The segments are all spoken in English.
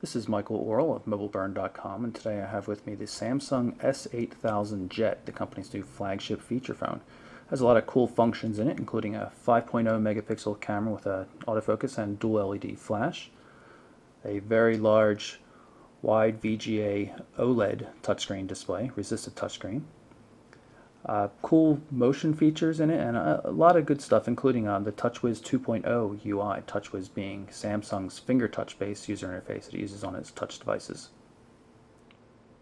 This is Michael Orrell of MobileBurn.com, and today I have with me the Samsung S8000 Jet, the company's new flagship feature phone. It has a lot of cool functions in it, including a 5.0 megapixel camera with an autofocus and dual LED flash, a very large wide VGA OLED touchscreen display, resistive touchscreen, cool motion features in it, and a lot of good stuff, including the TouchWiz 2.0 UI, TouchWiz being Samsung's finger touch-based user interface that it uses on its touch devices.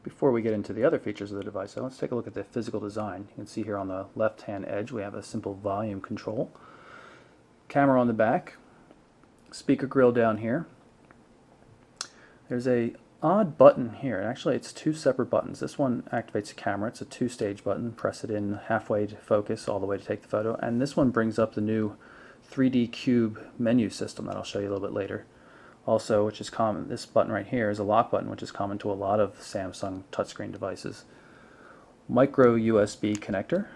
Before we get into the other features of the device, let's take a look at the physical design. You can see here on the left-hand edge we have a simple volume control, camera on the back, speaker grill down here. There's a odd button here. Actually, it's two separate buttons. This one activates the camera. It's a two-stage button. Press it in halfway to focus, all the way to take the photo. And this one brings up the new 3D cube menu system that I'll show you a little bit later. Also, which is common, this button right here is a lock button, which is common to a lot of Samsung touchscreen devices. Micro USB connector,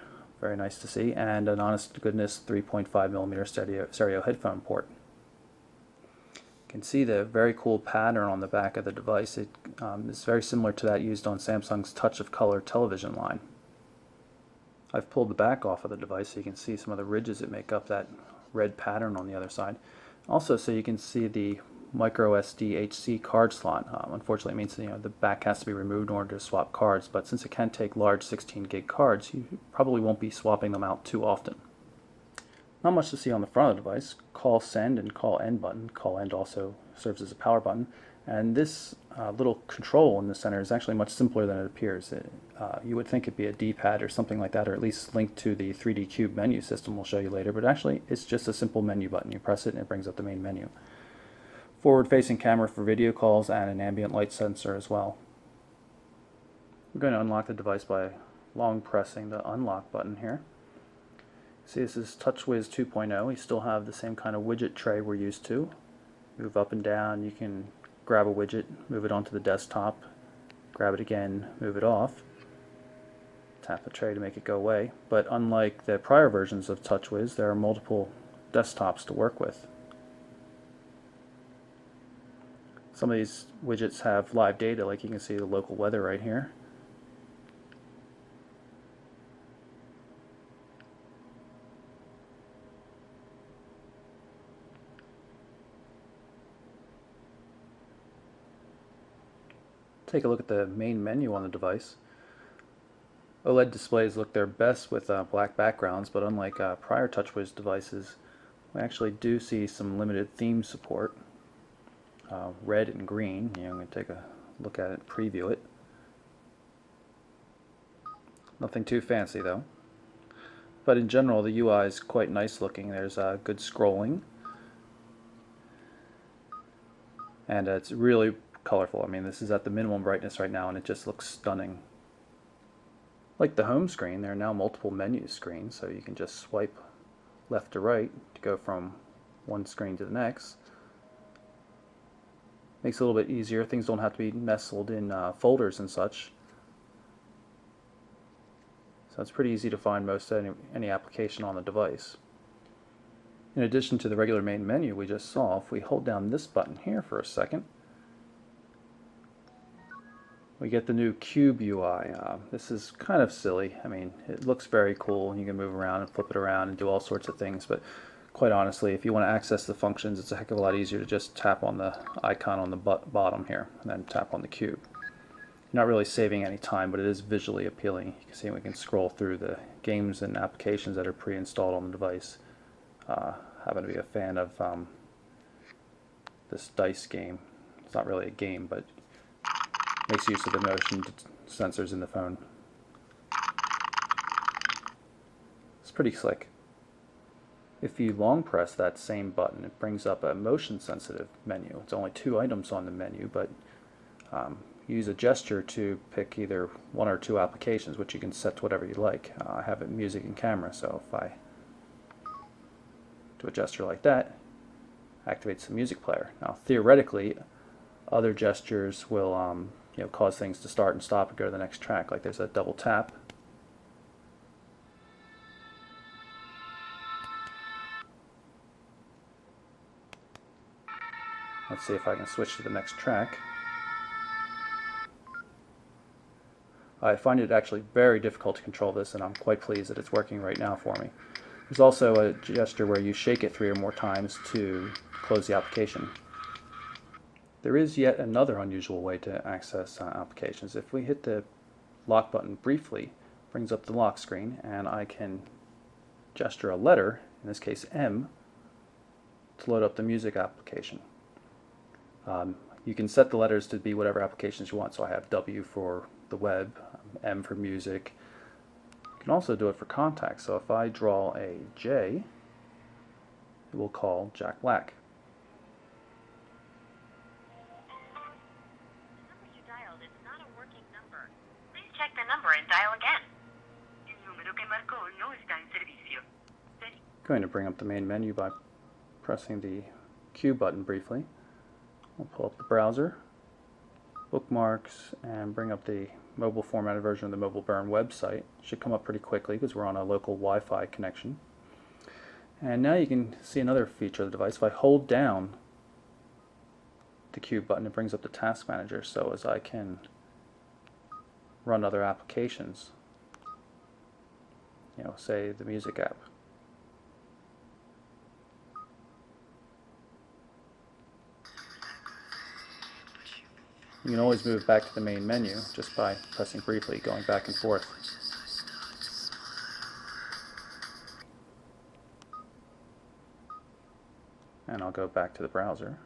very nice to see, and an honest to goodness 3.5mm stereo headphone port. You can see the very cool pattern on the back of the device. It is very similar to that used on Samsung's Touch of Color television line. I've pulled the back off of the device so you can see some of the ridges that make up that red pattern on the other side. Also, so you can see the micro SD HC card slot. Unfortunately, it means the back has to be removed in order to swap cards, but since it can take large 16 gig cards, you probably won't be swapping them out too often. Not much to see on the front of the device. Call send and call end button. Call end also serves as a power button. And this little control in the center is actually much simpler than it appears. You would think it'd be a D-pad or something like that, or at least linked to the 3D Cube menu system we'll show you later, but actually it's just a simple menu button. You press it and it brings up the main menu. Forward-facing camera for video calls and an ambient light sensor as well. We're going to unlock the device by long pressing the unlock button here. See, this is TouchWiz 2.0. We still have the same kind of widget tray we're used to. Move up and down, you can grab a widget, move it onto the desktop, grab it again, move it off, tap the tray to make it go away. But unlike the prior versions of TouchWiz, there are multiple desktops to work with. Some of these widgets have live data, like you can see the local weather right here. Take a look at the main menu on the device. OLED displays look their best with black backgrounds, but unlike prior TouchWiz devices, we actually do see some limited theme support. Red and green. I'm going to take a look at it, preview it. Nothing too fancy though. But in general, the UI is quite nice looking. There's good scrolling. And it's really colorful. I mean, this is at the minimum brightness right now and it just looks stunning. Like the home screen, there are now multiple menu screens, so you can just swipe left to right to go from one screen to the next. Makes it a little bit easier. Things don't have to be nestled in folders and such. So it's pretty easy to find most any application on the device. In addition to the regular main menu we just saw, if we hold down this button here for a second, we get the new Cube UI. This is kind of silly. I mean, it looks very cool. You can move around and flip it around and do all sorts of things, but quite honestly, if you want to access the functions, it's a heck of a lot easier to just tap on the icon on the bottom here and then tap on the cube. You're not really saving any time, but it is visually appealing. You can see we can scroll through the games and applications that are pre-installed on the device. Happen to be a fan of this dice game. It's not really a game, but makes use of the motion sensors in the phone. It's pretty slick. If you long press that same button, it brings up a motion sensitive menu. It's only 2 items on the menu, but use a gesture to pick either 1 or 2 applications, which you can set to whatever you like. I have it music and camera, so if I do a gesture like that, activates the music player. Now theoretically, other gestures will cause things to start and stop and go to the next track, like there's a double tap. Let's see if I can switch to the next track. I find it actually very difficult to control this, and I'm quite pleased that it's working right now for me. There's also a gesture where you shake it 3 or more times to close the application. There is yet another unusual way to access applications. If we hit the lock button briefly, it brings up the lock screen, and I can gesture a letter, in this case M, to load up the music application. You can set the letters to be whatever applications you want. So I have W for the web, M for music. You can also do it for contacts. So if I draw a J, it will call Jack Black. The number you dialed is not a working number. Please check the number and dial again. El número que marcó no está en servicio. Going to bring up the main menu by pressing the Q button briefly. I'll pull up the browser, bookmarks, and bring up the mobile formatted version of the Mobile Burn website. It should come up pretty quickly because we're on a local Wi-Fi connection. And now you can see another feature of the device. If I hold down the Q button, it brings up the task manager, so as I can run other applications, say the music app. You can always move back to the main menu just by pressing briefly, going back and forth. And I'll go back to the browser.